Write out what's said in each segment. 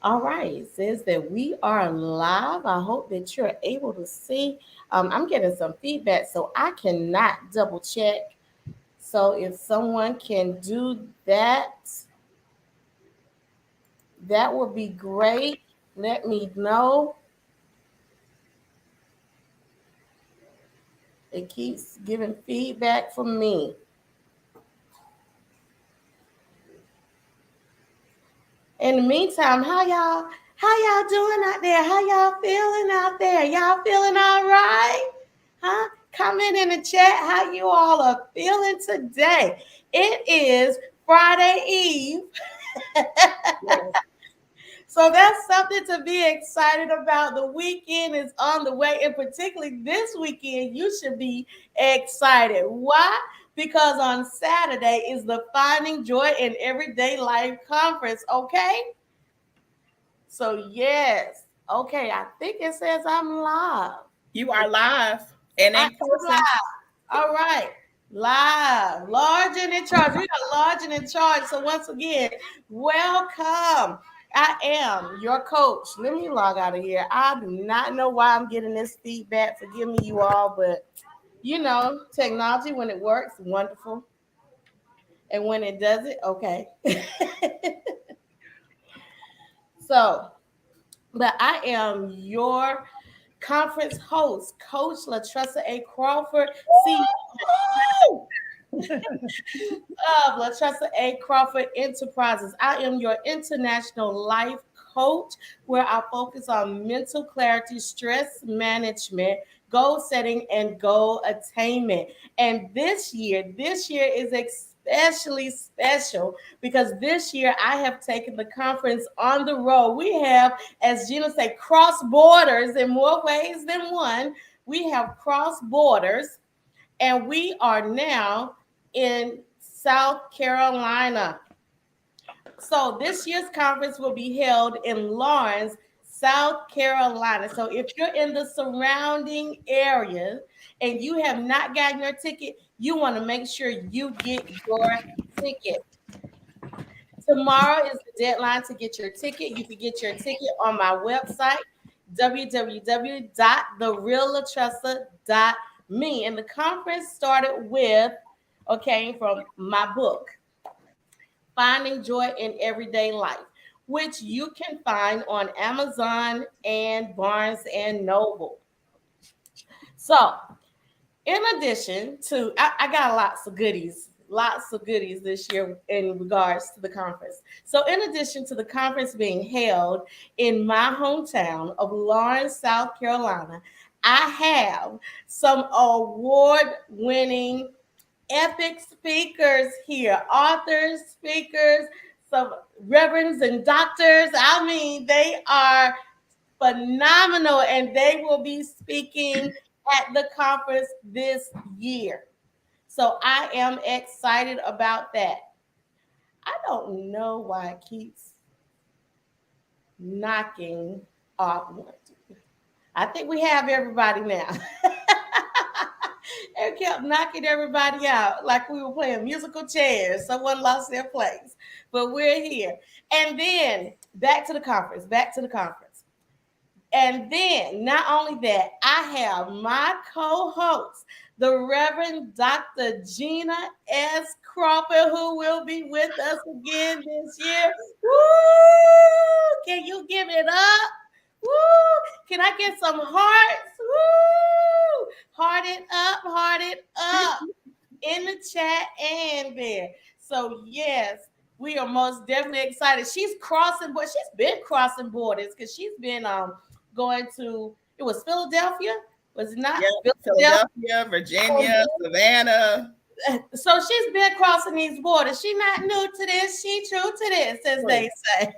All right, it says that we are live. I hope that you're able to see. I'm getting some feedback, so I cannot double check. So if someone can do that, that would be great. Let me know. It keeps giving feedback from me. In the meantime, how y'all doing out there? How y'all feeling out there? Y'all feeling all right? Huh? Comment in the chat how you all are feeling today. It is Friday Eve. So that's something to be excited about. The weekend is on the way, and particularly this weekend, you should be excited. Why? Because on Saturday is the Finding Joy in Everyday Life conference, okay? So, yes. Okay, I think it says I'm live. You are live and I in am person. live. All right. Live. Large and in charge. We got large and in charge. So, once again, welcome. I am your coach. Let me log out of here. I do not know why I'm getting this feedback. Forgive me, you all, but technology, when it works, wonderful. And when it doesn't, okay. So, but I am your conference host, Coach LaTressa A. Crawford, CEO of LaTressa A. Crawford Enterprises. I am your international life coach where I focus on mental clarity, stress management, goal setting, and goal attainment. And this year is especially special because this year I have taken the conference on the road. We have, as Gina said, cross borders in more ways than one. We have cross borders, and we are now in South Carolina. So this year's conference will be held in Lawrence, South Carolina. So if you're in the surrounding area and you have not gotten your ticket, you want to make sure you get your ticket. Tomorrow is the deadline to get your ticket. You can get your ticket on my website, www.thereallatressa.me. And the conference started with, from my book, Finding Joy in Everyday Life, which you can find on Amazon and Barnes and Noble. So, in addition to, I got lots of goodies this year in regards to the conference. So, in addition to the conference being held in my hometown of Lawrence, South Carolina, I have some award winning epic speakers here, authors, speakers, some reverends and doctors. I mean, they are phenomenal and they will be speaking at the conference this year. So I am excited about that. I don't know why it keeps knocking off. I think we have everybody now. It kept knocking everybody out like we were playing musical chairs. Someone lost their place, but we're here. And then back to the conference. And then, not only that, I have my co host, the Reverend Dr. Gina S. Crawford, who will be with us again this year. Woo! Can you give it up? Woo! Can I get some hearts? Woo! Heart it up in the chat and there. So, yes, we are most definitely excited. She's crossing, but she's been crossing borders because she's been going to, it was Philadelphia, was it not? Yep. Philadelphia. Philadelphia, Virginia, Savannah. So she's been crossing these borders. She's not new to this. She true to this, as they say.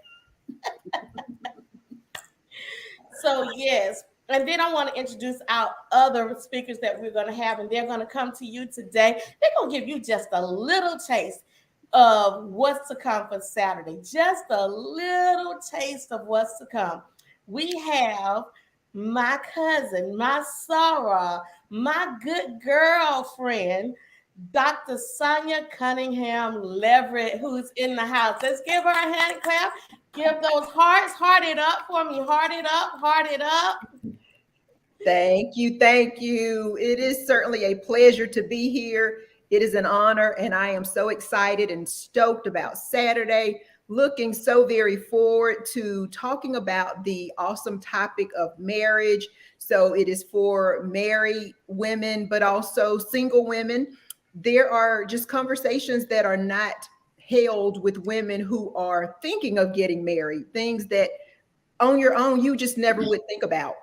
So yes. And then I want to introduce our other speakers that we're going to have, and they're going to come to you today. They're going to give you just a little taste of what's to come for Saturday. Just a little taste of what's to come. We have my cousin, my Sarah, my good girlfriend, Dr. Sonia Cunningham Leverett, who's in the house. Let's give her a hand clap. Give those hearts, heart it up for me. Heart it up, heart it up. Thank you. Thank you. It is certainly a pleasure to be here. It is an honor, and I am so excited and stoked about Saturday. Looking so very forward to talking about the awesome topic of marriage. So, it is for married women, but also single women. There are just conversations that are not held with women who are thinking of getting married, things that on your own you just never would think about.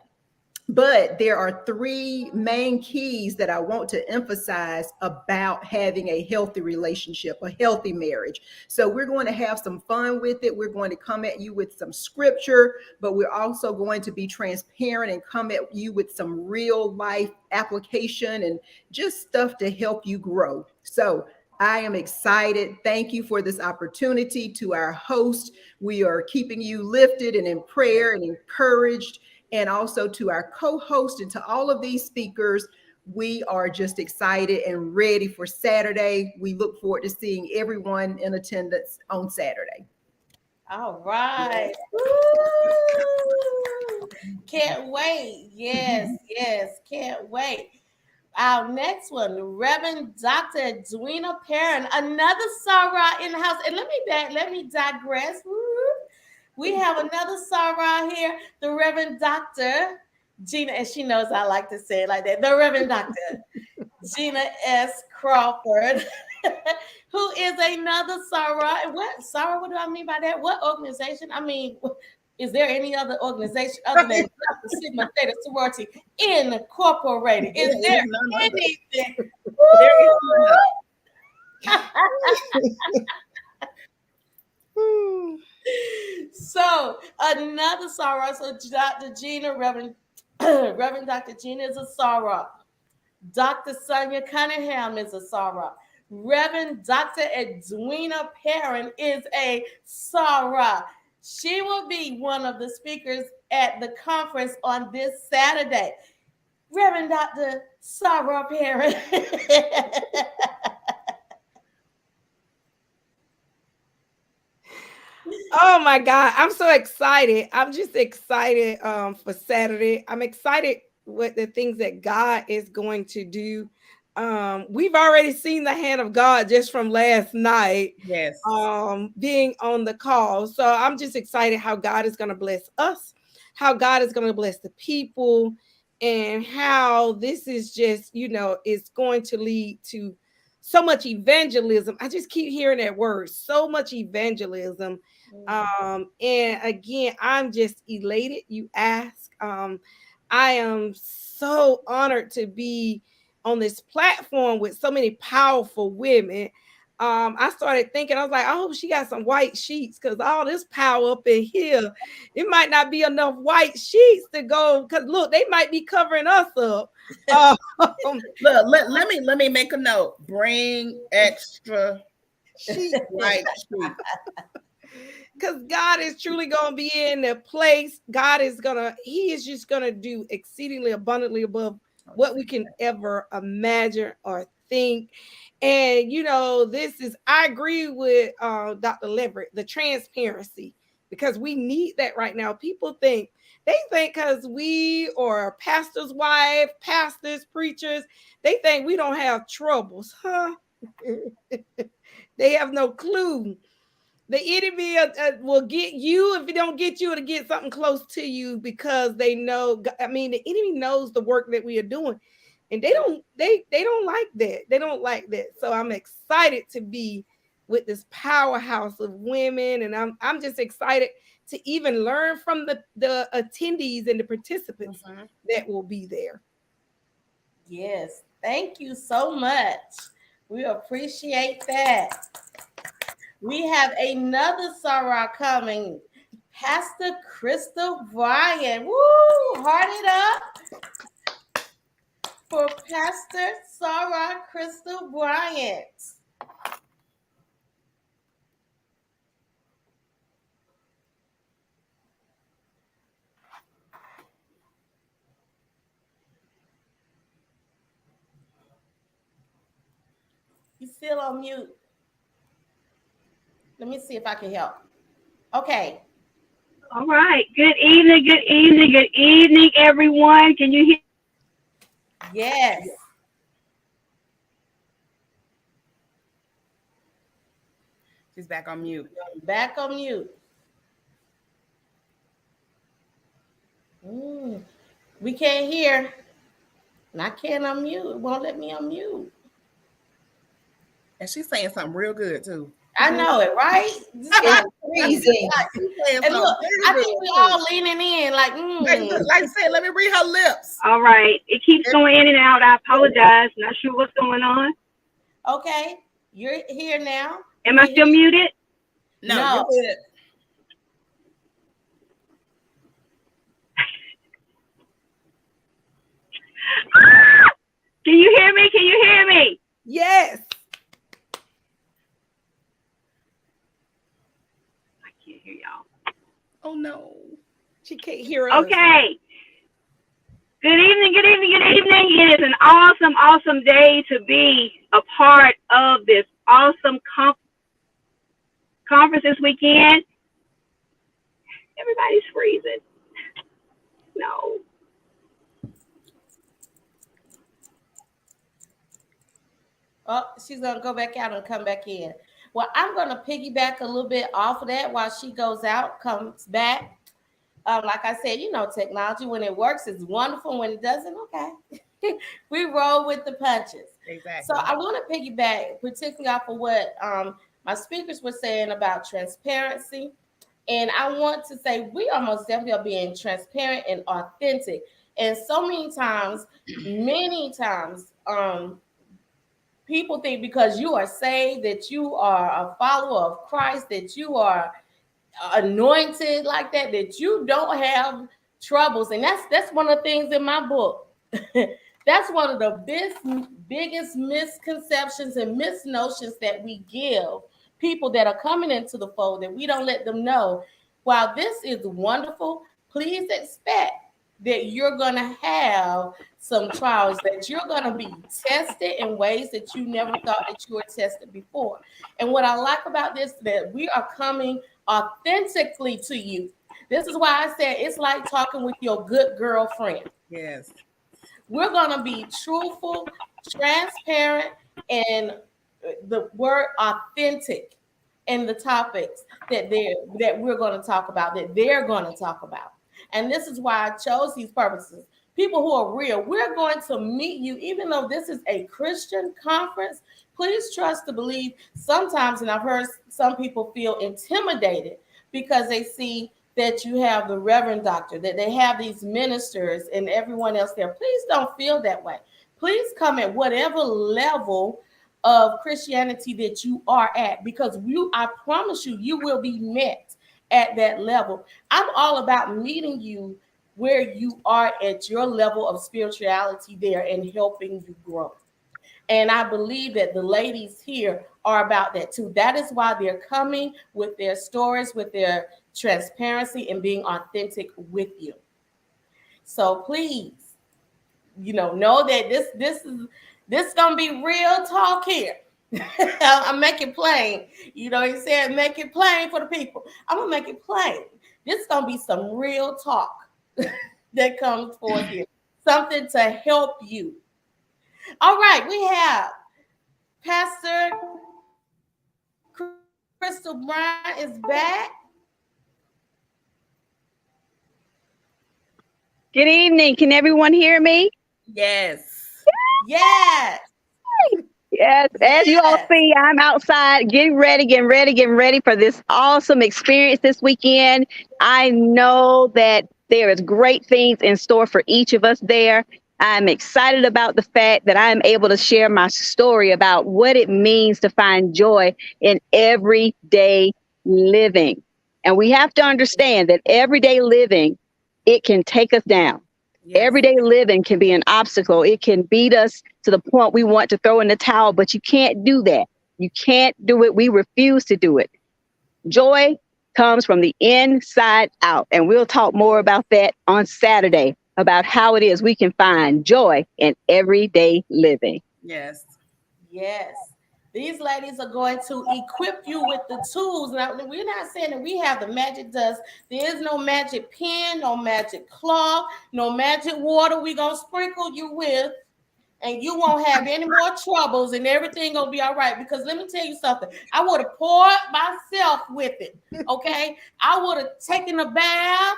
But there are three main keys that I want to emphasize about having a healthy relationship, a healthy marriage. So we're going to have some fun with it. We're going to come at you with some scripture, but we're also going to be transparent and come at you with some real life application and just stuff to help you grow. So I am excited. Thank you for this opportunity. To our host, we are keeping you lifted and in prayer and encouraged, and also to our co-host and to all of these speakers. We are just excited and ready for Saturday. We look forward to seeing everyone in attendance on Saturday. All right. Woo! Can't wait. Yes, yes, can't wait. Our next one, Reverend Dr. Edwina Perrin, another Sarah in the house. And let me digress. Woo! We have another Sarah here, the Reverend Dr. Gina, and she knows I like to say it like that. The Reverend Dr. Gina S. Crawford, who is another Sarah. And what Sarah? What do I mean by that? What organization? I mean, is there any other organization other than Dr. Sigma Theta Sorority Incorporated? Is there anything? There is none. So another Sarah. So Dr. Gina, Reverend Dr. Gina is a Sarah. Dr. Sonia Cunningham is a Sarah. Reverend Dr. Edwina Perrin is a Sarah. She will be one of the speakers at the conference on this Saturday. Reverend Dr. Sarah Perrin. Oh my God, I'm so excited. I'm just excited for Saturday. I'm excited with the things that God is going to do. We've already seen the hand of God just from last night, Yes. being on the call. So I'm just excited how God is going to bless us, how God is going to bless the people, and how this is just, it's going to lead to so much evangelism. I just keep hearing that word, so much evangelism. And again, I'm just elated. You ask. I am so honored to be on this platform with so many powerful women. I started thinking, I was like, I hope she got some white sheets, because all this power up in here, it might not be enough white sheets to go. Because look, they might be covering us up. Look, let me make a note. Bring extra white sheets. Because God is truly going to be in the place. He is just going to do exceedingly abundantly above what we can ever imagine or think. And, I agree with Dr. Leverett, the transparency, because we need that right now. They think because we are pastor's wife, pastors, preachers, they think we don't have troubles, huh? They have no clue. The enemy will get you. If it don't get you, it'll get something close to you, because they know. I mean, the enemy knows the work that we are doing, and they don't like that. They don't like that. So I'm excited to be with this powerhouse of women, and I'm just excited to even learn from the attendees and the participants that will be there. Yes, thank you so much. We appreciate that. We have another Sarah coming, Pastor Crystal Bryant. Woo! Heart it up for Pastor Sarah Crystal Bryant. You still on mute. Let me see if I can help. Okay. All right. Good evening, everyone. Can you hear? Yes. She's back on mute. Back on mute. We can't hear. And I can't unmute. It won't let me unmute. And she's saying something real good too. I know it, right? Freezing. And look, I think we all leaning in like, like I said, let me read her lips. All right. It keeps going in and out. I apologize. Not sure what's going on. Okay, you're here now. Am I still muted? No. You're good. Can you hear me? Can you hear me? Yes. I can't hear y'all. Oh no. She can't hear us. Okay. Good evening. It is an awesome day to be a part of this awesome conference this weekend. Everybody's freezing. No. Oh, she's going to go back out and come back in. Well, I'm going to piggyback a little bit off of that while she goes out, comes back. Like I said, technology, when it works, is wonderful. When it doesn't, okay. We roll with the punches. Exactly. So I want to piggyback, particularly off of what my speakers were saying about transparency. And I want to say we are most definitely are being transparent and authentic. And so many times, people think because you are saved, that you are a follower of Christ, that you are anointed like that you don't have troubles. And that's one of the things in my book. That's one of the biggest misconceptions and misnotions that we give people that are coming into the fold, that we don't let them know. While this is wonderful, please expect that you're going to have some trials, that you're going to be tested in ways that you never thought that you were tested before. And what I like about this, that we are coming authentically to you. This is why I said it's like talking with your good girlfriend. Yes. We're going to be truthful, transparent, and the word authentic in the topics that we're going to talk about, that they're going to talk about. And this is why I chose these purposes. People who are real, we're going to meet you, even though this is a Christian conference. Please trust to believe. Sometimes, and I've heard some people feel intimidated because they see that you have the Reverend Doctor, that they have these ministers and everyone else there. Please don't feel that way. Please come at whatever level of Christianity that you are at, because I promise you will be met at that level. I'm all about meeting you where you are at your level of spirituality there and helping you grow. And I believe that the ladies here are about that too. That is why they're coming with their stories, with their transparency and being authentic with you. So please, know that this is gonna be real talk here. I'm making plain. He said make it plain for the people. I'm gonna make it plain. This is gonna be some real talk that comes forth here. Something to help you. All right, we have Pastor Crystal Brown is back. Good evening. Can everyone hear me? Yes. Yes. Yes. As you all see, I'm outside getting ready for this awesome experience this weekend. I know that there is great things in store for each of us there. I'm excited about the fact that I'm able to share my story about what it means to find joy in everyday living. And we have to understand that everyday living, it can take us down. Yes. Everyday living can be an obstacle. It can beat us to the point we want to throw in the towel, but you can't do that. You can't do it. We refuse to do it. Joy comes from the inside out. And we'll talk more about that on Saturday, about how it is we can find joy in everyday living. Yes. Yes. These ladies are going to equip you with the tools. Now, we're not saying that we have the magic dust. There is no magic pen, no magic cloth, no magic water we're going to sprinkle you with, and you won't have any more troubles, and everything going to be all right. Because let me tell you something. I would have poured myself with it, okay? I would have taken a bath,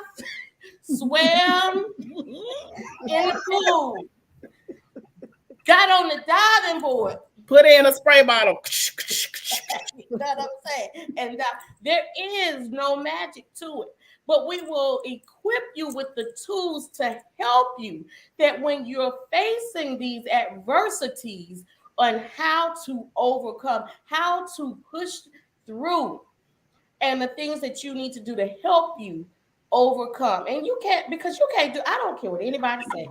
swam in the pool, got on the diving board. Put in a spray bottle. You know what I'm saying? And there is no magic to it, but we will equip you with the tools to help you that when you're facing these adversities on how to overcome, how to push through, and the things that you need to do to help you overcome. And you can't, because you can't do, I don't care what anybody say.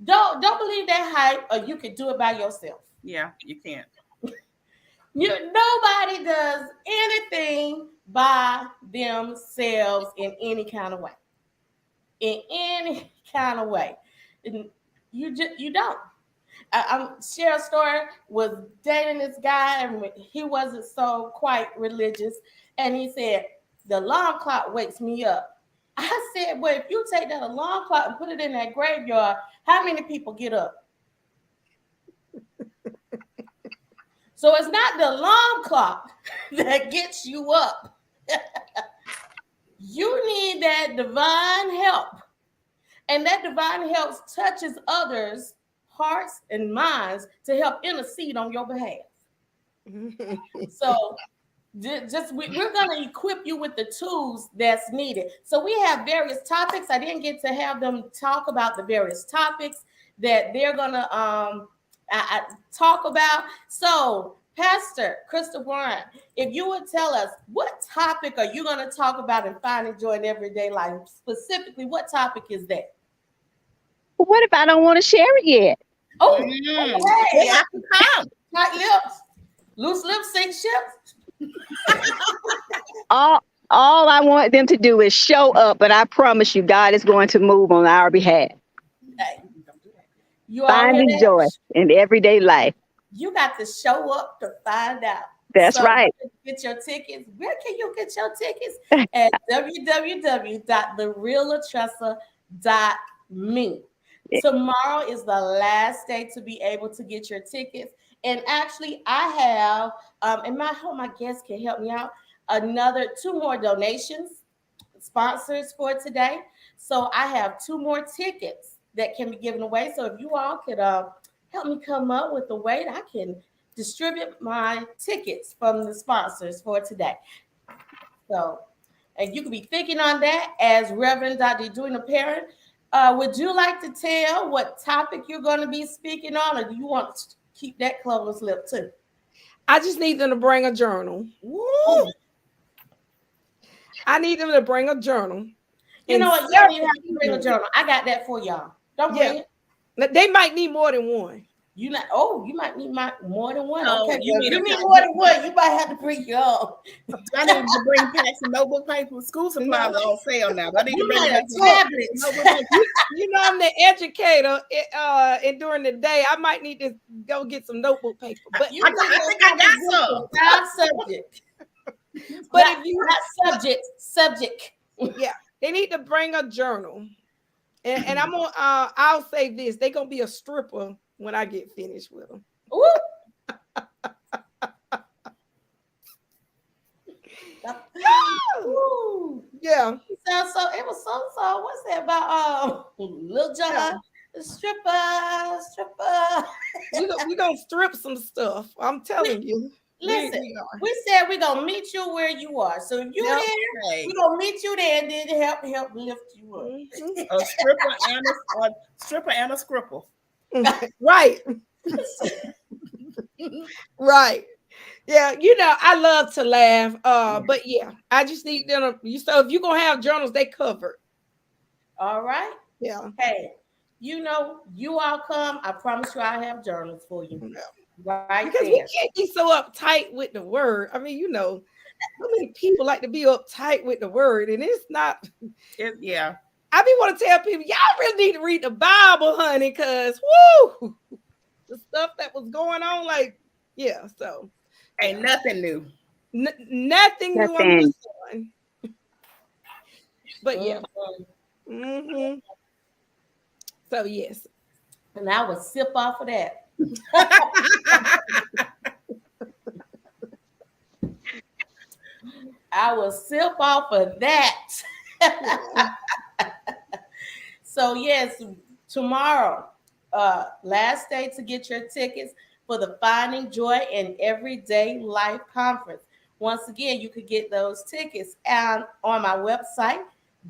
Don't believe that hype, or you can do it by yourself. Yeah, you can't. Nobody does anything by themselves in any kind of way. In any kind of way. You don't. I'm share a story. Was dating this guy, and he wasn't so quite religious, and he said, the alarm clock wakes me up. I said, well, if you take that alarm clock and put it in that graveyard, how many people get up? So it's not the alarm clock that gets you up. You need that divine help. And that divine help touches others' hearts and minds to help intercede on your behalf. So we're going to equip you with the tools that's needed. So we have various topics. I didn't get to have them talk about the various topics that they're going to talk about. So, Pastor Crystal Warren, if you would tell us, what topic are you going to talk about in finding joy in everyday life? Specifically, what topic is that? What if I don't want to share it yet? Oh, Hey, I can come. tight lips, loose lips, sink ships. All I want them to do is show up, but I promise you, God is going to move on our behalf. Hey, you Finding joy in everyday life. You got to show up to find out. That's right. Get your tickets. Where can you get your tickets? At www.thereallatressa.me. Tomorrow is the last day to be able to get your tickets. And actually, I have, and I hope my guests can help me out, two more donations, sponsors for today. So I have 2 more tickets that can be given away. So if you all could help me come up with a way that I can distribute my tickets from the sponsors for today. So, and you could be thinking on that as Reverend Dr. Edwina Parent. Would you like to tell what topic you're going to be speaking on, or do you want to keep that closed lip too? I just need them to bring a journal. Woo! I need them to bring a journal. You know what? You don't even have to bring a journal. I got that for y'all. Don't bring it. They might need more than one. You might need more than one. Oh, Okay, you you need need more than one. You might have to bring your own. I need to bring packs of notebook paper. School supplies are on sale now. I need to You bring might have tablets. tablets. You know, I'm the educator, and during the day, I might need to go get some notebook paper. But I think I got some. Not subject. But Not- if you not subject. yeah, they need to bring a journal. And I'm gonna I'll say this: they're gonna be a stripper when I get finished with them. Ooh. Ooh. Yeah. So it was so what's that about Lil Jon? Stripper. We gonna strip some stuff. I'm telling you. Listen, We are. we said we're gonna meet you where you are. So if you're Yep. there, Hey, we're gonna meet you there and then help lift you up. Mhm. a stripper and a scripple. Right. Right. Yeah, you know, I love to laugh. But yeah, I just need them to, so if you're gonna have journals, they covered. All right. Yeah. Hey, you know, you all come. I promise you I have journals for you. Yeah. Right Because we there. can't be so uptight with the word. I mean, you know, so many people like to be uptight with the word, and it's not. Yeah. I be want to tell people, y'all really need to read the Bible, honey, because woo, the stuff that was going on, like, yeah. So Ain't nothing new. Nothing new under Nothing. the sun. But yeah. Mhm. So yes. And I would sip off of that. I will sip off of that. So yes, tomorrow, last day to get your tickets for the Finding Joy in Everyday Life conference. Once again, you could get those tickets on my website,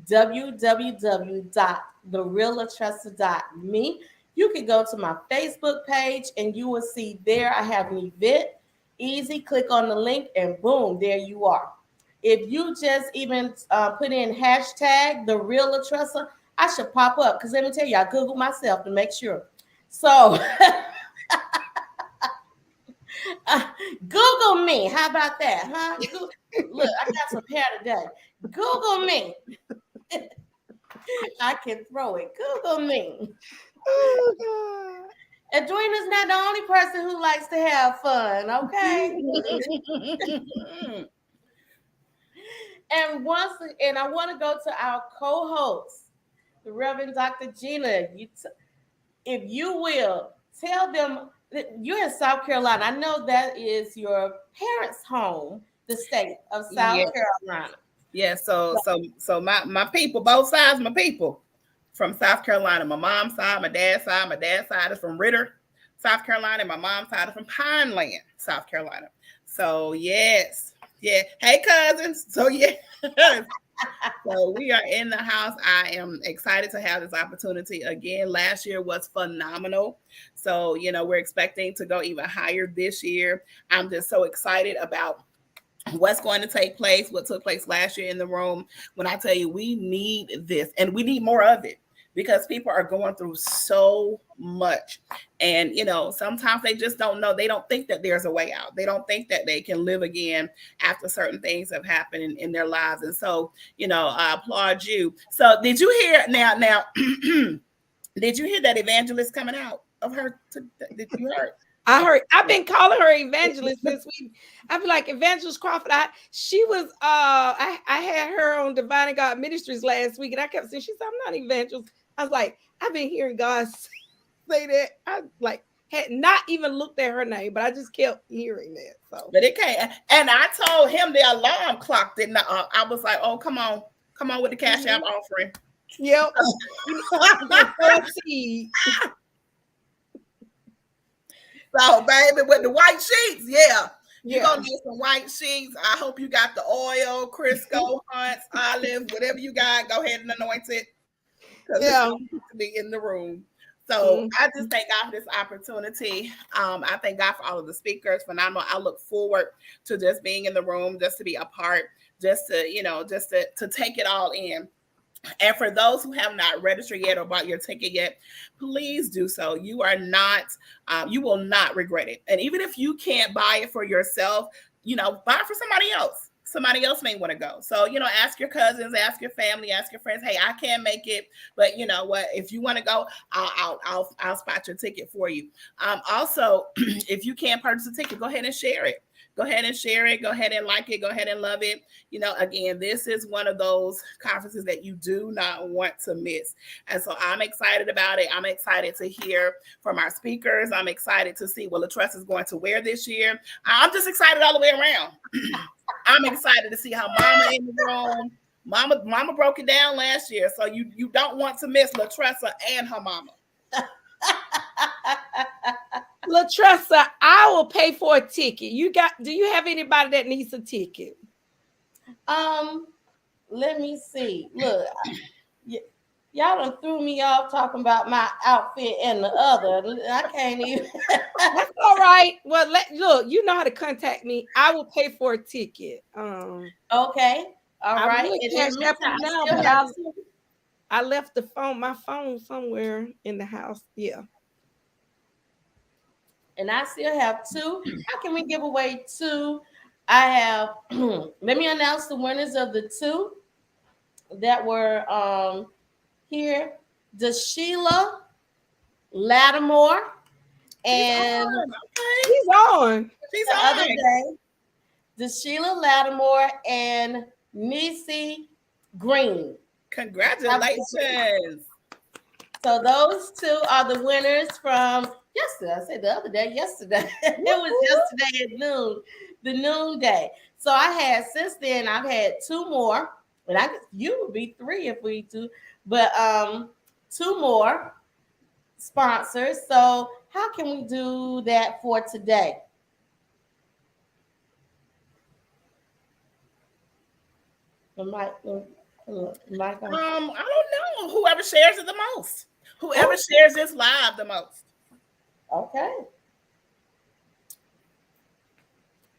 www.thereallatressa.me. You can go to my Facebook page and you will see there I have an event. Easy, click on the link and boom, there you are. If you just even put in hashtag the real Latressa, I should pop up because let me tell you, I Googled myself to make sure. So Google me. How about that? Huh? Look, I got some hair today. Google me. I can throw it. Google me. Oh God. Edwina's not the only person who likes to have fun, okay? And I want to go to our co-host, the Reverend Dr. Gina. If you will, tell them that you're in South Carolina. I know that is your parents' home, the state of South Carolina. Yeah, so my people, both sides, my people from South Carolina. My mom's side, my dad's side. My dad's side is from Ritter, South Carolina, and my mom's side is from Pineland, South Carolina. So yes. Yeah. Hey, cousins. So yeah. So we are in the house. I am excited to have this opportunity again. Last year was phenomenal. So, we're expecting to go even higher this year. I'm just so excited about what's going to take place, what took place last year in the room. When I tell you, we need this and we need more of it because people are going through so much. And, sometimes they just don't know. They don't think that there's a way out. They don't think that they can live again after certain things have happened in their lives. And so, I applaud you. So did you hear now, did you hear that Evangelist coming out of her? Did you hear? I heard. I've been calling her Evangelist this week. I feel like Evangelist Crawford. She was. I had her on Divine God Ministries last week, and I kept saying, "She said I'm not Evangelist." I was like, I've been hearing God say that. I had not even looked at her name, but I just kept hearing that. So, but it can't. And I told him the alarm clock didn't. I was like, "Oh, come on with the Cash App offering." Yep. So, baby, with the white sheets, you're going to get some white sheets. I hope you got the oil, Crisco, Hunts, olive, whatever you got. Go ahead and anoint it. Yeah. To be in the room. So I just thank God for this opportunity. I thank God for all of the speakers. Phenomenal. I look forward to just being in the room, just to be a part, just to take it all in. And for those who have not registered yet or bought your ticket yet, please do so. You will not regret it. And even if you can't buy it for yourself, buy it for somebody else. Somebody else may want to go. So, ask your cousins, ask your family, ask your friends, hey, I can't make it, but you know what? If you want to go, I'll spot your ticket for you. Also, if you can't purchase a ticket, go ahead and share it. Go ahead and share it. Go ahead and like it. Go ahead and love it. Again, this is one of those conferences that you do not want to miss. And so I'm excited about it. I'm excited to hear from our speakers. I'm excited to see what Latressa is going to wear this year. I'm just excited all the way around. I'm excited to see how Mama in the room. Mama broke it down last year. So you don't want to miss Latressa and her mama. Latressa, I will pay for a ticket. Do you have anybody that needs a ticket? Let me see. Look, y'all done threw me off talking about my outfit and the other. I can't even. That's all right. Well, look, you know how to contact me. I will pay for a ticket. Okay. All right. I left my phone somewhere in the house. Yeah. And I still have two. How can we give away two? I have, let me announce the winners of the two that were here. DeSheila Lattimore And Okay. He's on. She's the other on. day, the Sheila Lattimore and Nisi Green. Congratulations. So those two are the winners from yesterday. I said the other day, yesterday. It was yesterday at noon, the noonday. So I had since then, I've had two more, and you would be three if we do, but two more sponsors. So how can we do that for today? I don't know. Whoever shares it the most. Whoever shares this live the most. Okay.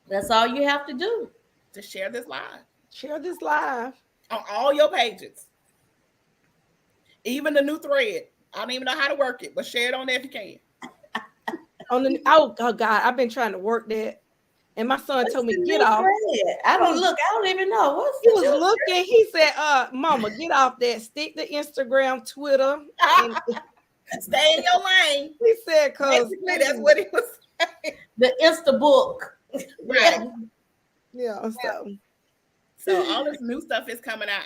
That's all you have to do. To share this live. Share this live on all your pages. Even the new thread. I don't even know how to work it, but share it on there if you can. Oh God, I've been trying to work that. And my son told me, get off. I don't even know. He was looking. He said, Mama, get off that. Stick to Instagram, Twitter. And stay in your lane. He said, because that's what he was saying. The Insta book. Right. Yeah. So all this new stuff is coming out.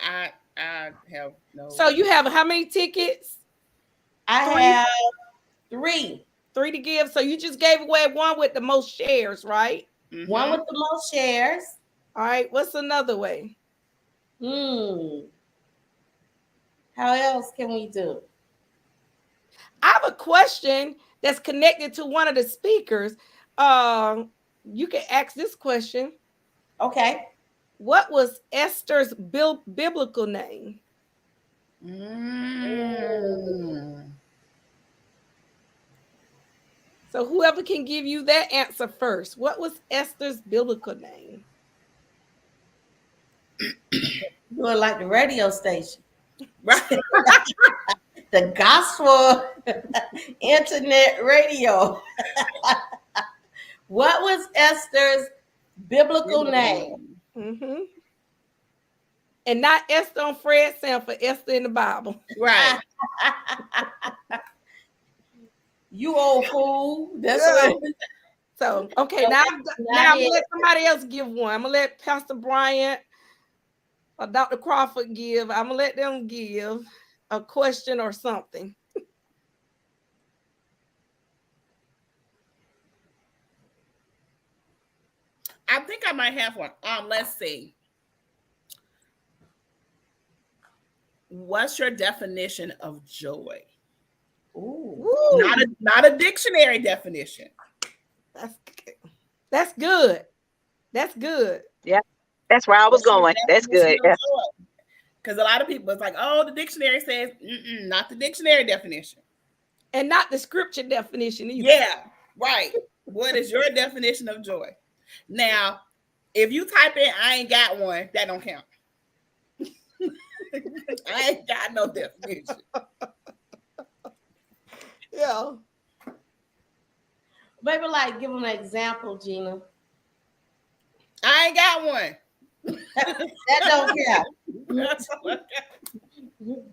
I have no. So you have how many tickets? I have three. 3 to give. So you just gave away one with the most shares, right? Mm-hmm. One with the most shares. All right. What's another way? How else can we do? I have a question that's connected to one of the speakers. You can ask this question. Okay. What was Esther's biblical name? So whoever can give you that answer first. What was Esther's biblical name? Doing like the radio station. Right. The gospel internet radio. What was Esther's biblical name? Mm-hmm. And not Esther on Fred Sanford, Esther in the Bible. Right. You old fool. That's what. So, okay, now I'm going to let somebody else give one. I'm going to let Pastor Bryant or Dr. Crawford give. I'm going to let them give a question or something. I think I might have one. Let's see. What's your definition of joy? Ooh. Not a dictionary definition. That's good. That's good. Yeah, that's where I was going. That's good. Yeah. Because a lot of people, it's like, oh, the dictionary says, not the dictionary definition. And not the scripture definition either. Yeah, right. What is your definition of joy? Now, if you type in, I ain't got one, that don't count. I ain't got no definition. Yeah. Maybe like give them an example, Gina. I ain't got one. That don't count.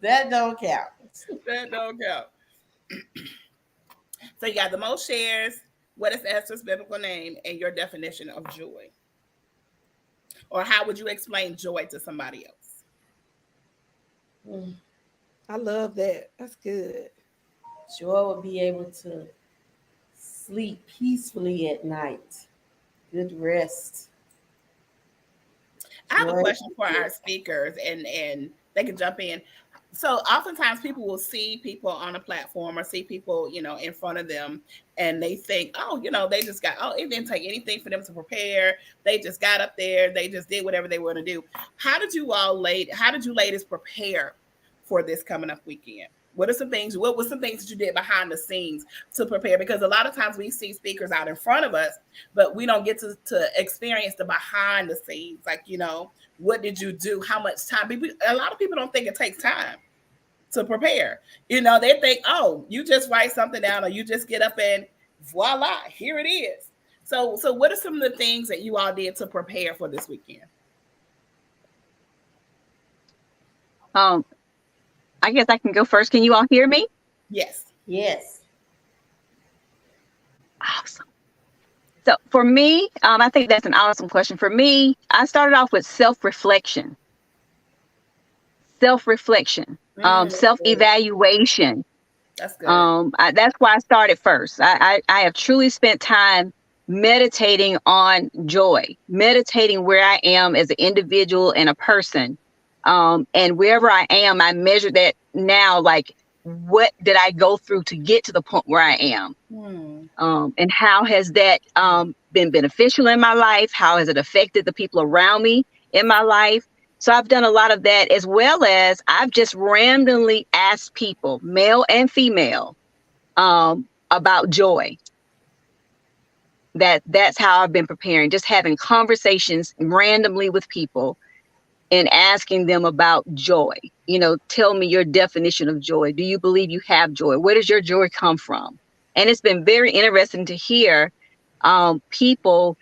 That don't count. That don't count. So you got the most shares. What is Esther's biblical name and your definition of joy? Or how would you explain joy to somebody else? I love that. That's good. Joy would be able to sleep peacefully at night. Good rest. I have a question for our speakers, and they can jump in. So oftentimes people will see people on a platform or see people, in front of them, and they think, they just it didn't take anything for them to prepare. They just got up there. They just did whatever they want to do. How did you ladies prepare for this coming up weekend? What were some things that you did behind the scenes to prepare? Because a lot of times we see speakers out in front of us, but we don't get to experience the behind the scenes. Like, what did you do? How much time? A lot of people don't think it takes time to prepare. They think, oh, you just write something down or you just get up and voila, here it is. So what are some of the things that you all did to prepare for this weekend? I guess I can go first. Can you all hear me? Yes. Yes. Awesome. So for me, I think that's an awesome question. For me, I started off with self-reflection, self-evaluation. That's good. That's why I started first. I have truly spent time meditating on joy, meditating where I am as an individual and a person. And wherever I am, I measure that now, like, what did I go through to get to the point where I am? And how has that been beneficial in my life? How has it affected the people around me in my life? So I've done a lot of that, as well as I've just randomly asked people, male and female, about joy. That's how I've been preparing, just having conversations randomly with people and asking them about joy. You know, tell me your definition of joy. Do you believe you have joy? Where does your joy come from? And it's been very interesting to hear people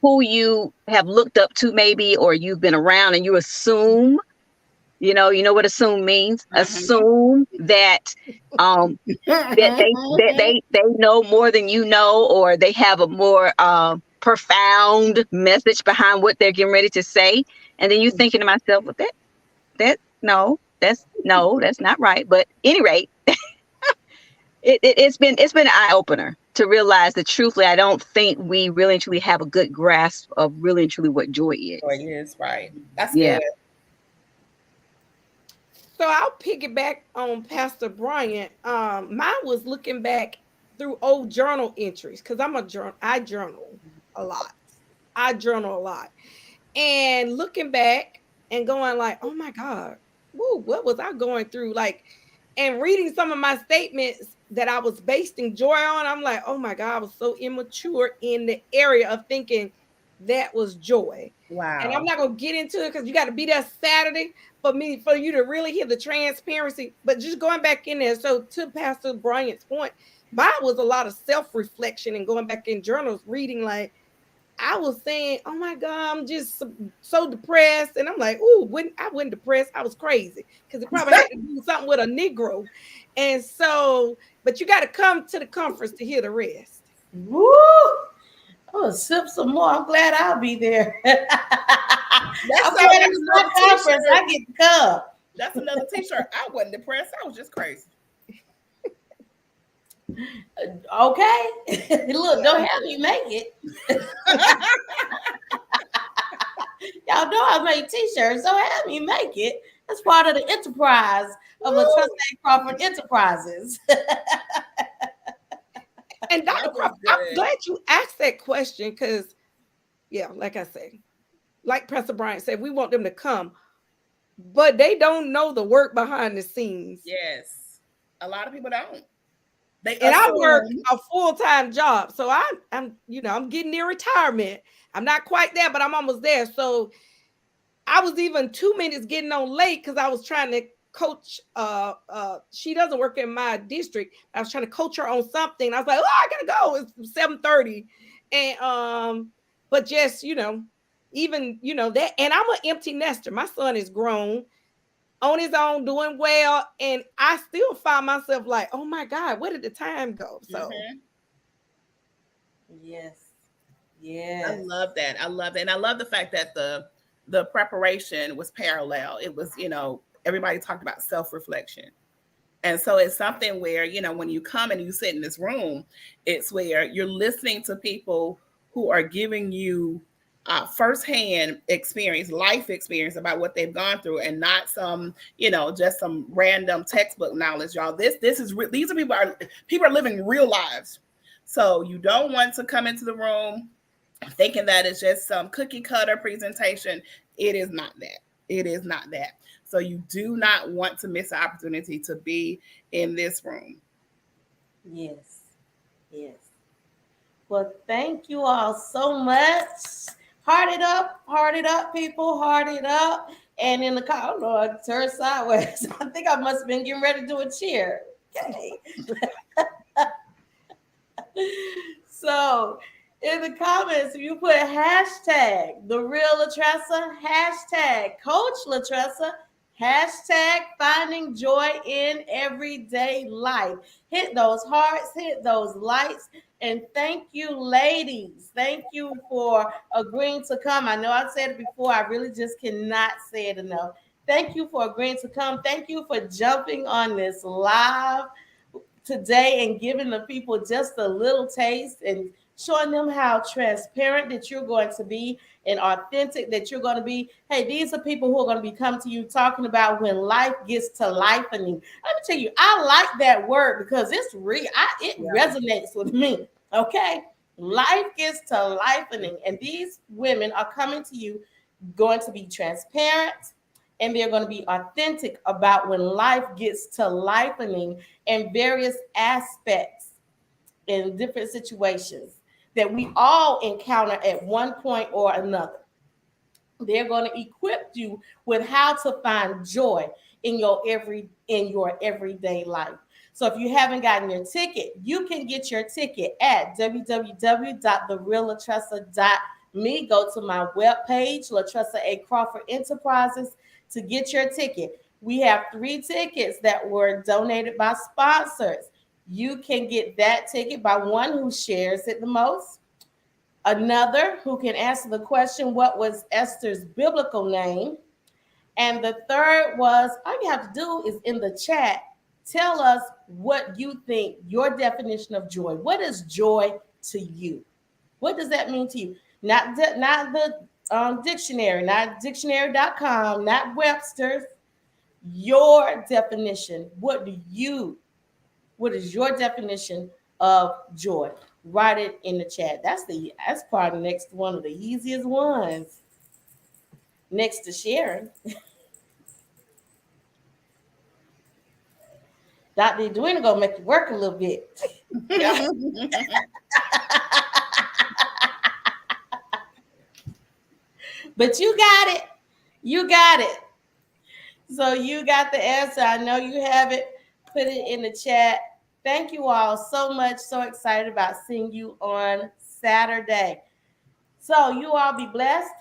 who you have looked up to, maybe, or you've been around, and you assume, you know what assume means? Assume that that they know more than you know, or they have a more profound message behind what they're getting ready to say. And then you're thinking to myself, well, that's not right. But at any rate, it's been an eye opener to realize that, truthfully, I don't think we really and truly have a good grasp of really and truly what joy is. Joy is, right. That's Yeah. good. So I'll piggyback on Pastor Bryant. Mine was looking back through old journal entries, because I journal a lot. And looking back and going like, oh my God, woo, what was I going through? Like, and reading some of my statements that I was basing joy on, I'm like, oh my God, I was so immature in the area of thinking that was joy. Wow. And I'm not going to get into it because you got to be there Saturday for you to really hear the transparency. But just going back in there. So to Pastor Bryant's point, mine was a lot of self-reflection and going back in journals, reading, like, I was saying, oh my God, I'm just so depressed. And I'm like, ooh, I wasn't depressed. I was crazy, because it probably had to do something with a Negro. And so, but you got to come to the conference to hear the rest. Woo! Oh, sip some more. I'm glad I'll be there. That's my conference. I get to come. That's another t-shirt. I wasn't depressed. I was just crazy. Okay. Look, don't have me make it. Y'all know I make t-shirts. Don't have me make it. That's part of the enterprise of LaTressa Crawford Enterprises. And Dr. Crawford, I'm glad you asked that question, because, yeah, like I say, like Pastor Bryant said, we want them to come, but they don't know the work behind the scenes. Yes. A lot of people don't. I work a full-time job. So I'm getting near retirement. I'm not quite there, but I'm almost there. So I was even 2 minutes getting on late because I was trying to coach. She doesn't work in my district. I was trying to coach her on something. I was like, oh, I gotta go. It's 7:30. And but just, even, that, and I'm an empty nester. My son is grown, on his own, doing well, and I still find myself like, oh my God, where did the time go? So Yes. I love that. And I love the fact that the preparation was parallel. It was, everybody talked about self-reflection. And so it's something where, when you come and you sit in this room, it's where you're listening to people who are giving you firsthand experience, life experience about what they've gone through, and not some, just some random textbook knowledge, y'all. These are people are living real lives. So you don't want to come into the room thinking that it's just some cookie cutter presentation. It is not that. It is not that. So you do not want to miss the opportunity to be in this room. Yes. Well, thank you all so much. Heart it up, people. Heart it up. And in the car, oh Lord, turn sideways. I think I must have been getting ready to do a cheer. Okay. So in the comments, if you put hashtag the real LaTressa, hashtag Coach LaTressa, Hashtag finding joy in everyday life. Hit those hearts, hit those lights. And thank you, ladies. Thank you for agreeing to come. I know I've said it before. I really just cannot say it enough. Thank you for agreeing to come. Thank you for jumping on this live today and giving the people just a little taste and showing them how transparent that you're going to be and authentic that you're going to be. Hey, these are people who are going to be coming to you talking about when life gets to lifening. Let me tell you, I like that word because it's real. It resonates with me. Okay, life gets to lifening, and these women are coming to you, going to be transparent, and they're going to be authentic about when life gets to lifening in various aspects in different situations that we all encounter at one point or another. They're going to equip you with how to find joy in your everyday life. So if you haven't gotten your ticket, you can get your ticket at www.thereallatressa.me. Go to my webpage, Latressa A. Crawford Enterprises, to get your ticket. We have 3 tickets that were donated by sponsors. You can get that ticket by one who shares it the most, another who can answer the question, what was Esther's biblical name? And the third was, all you have to do is in the chat, tell us what you think your definition of joy. What is joy to you? What does that mean to you? Not the dictionary, not dictionary.com, not Webster's. Your definition. What is your definition of joy? Write it in the chat. That's probably next one of the easiest ones. Next to sharing. Dr. Edwina gonna make you work a little bit. But you got it. You got it. So you got the answer. I know you have it. Put it in the chat. Thank you all so much. So excited about seeing you on Saturday. So you all be blessed.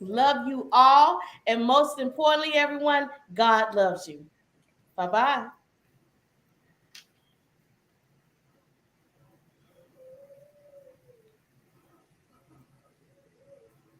Love you all. And most importantly, everyone, God loves you. Bye-bye.